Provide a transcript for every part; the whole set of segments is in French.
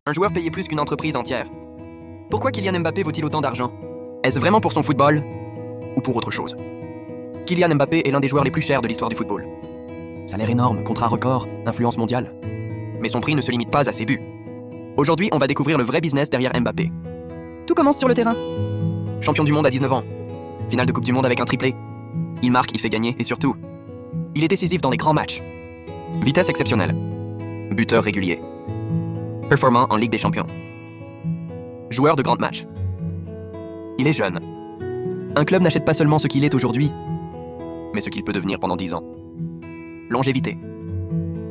Un joueur payé plus qu'une entreprise entière. Pourquoi Kylian Mbappé vaut-il autant d'argent? Est-ce vraiment pour son football ou pour autre chose? Kylian Mbappé est l'un des joueurs les plus chers de l'histoire du football. Salaire énorme, contrat record, influence mondiale. Mais son prix ne se limite pas à ses buts. Aujourd'hui, on va découvrir le vrai business derrière Mbappé. Tout commence sur le terrain. Champion du monde à 19 ans. Finale de Coupe du Monde avec un triplé. Il marque, il fait gagner et surtout, il est décisif dans les grands matchs. Vitesse exceptionnelle. Buteur régulier. Performant en Ligue des Champions. Joueur de grands matchs. Il est jeune. Un club n'achète pas seulement ce qu'il est aujourd'hui, mais ce qu'il peut devenir pendant 10 ans. Longévité.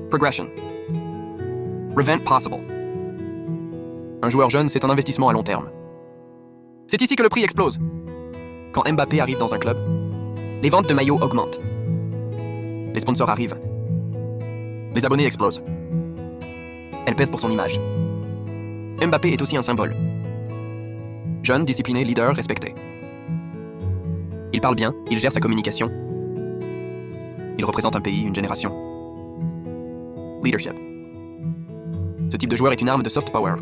Progression. Revent possible. Un joueur jeune, c'est un investissement à long terme. C'est ici que le prix explose. Quand Mbappé arrive dans un club, les ventes de maillots augmentent. Les sponsors arrivent. Les abonnés explosent. Elle pèse pour son image. Mbappé est aussi un symbole. Jeune, discipliné, leader, respecté. Il parle bien, il gère sa communication. Il représente un pays, une génération. Leadership. Ce type de joueur est une arme de soft power.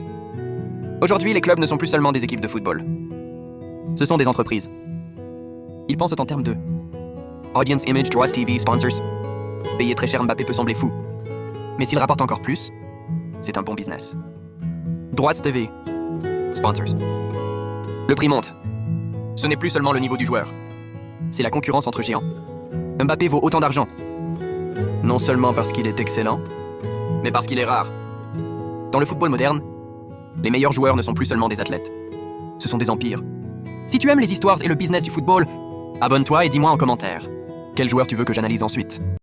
Aujourd'hui, les clubs ne sont plus seulement des équipes de football. Ce sont des entreprises. Ils pensent en termes de audience, image, droits TV, sponsors. Payer très cher Mbappé peut sembler fou. Mais s'il rapporte encore plus, c'est un bon business. Droits TV. Sponsors. Le prix monte. Ce n'est plus seulement le niveau du joueur. C'est la concurrence entre géants. Mbappé vaut autant d'argent. Non seulement parce qu'il est excellent, mais parce qu'il est rare. Dans le football moderne, les meilleurs joueurs ne sont plus seulement des athlètes. Ce sont des empires. Si tu aimes les histoires et le business du football, abonne-toi et dis-moi en commentaire quel joueur tu veux que j'analyse ensuite.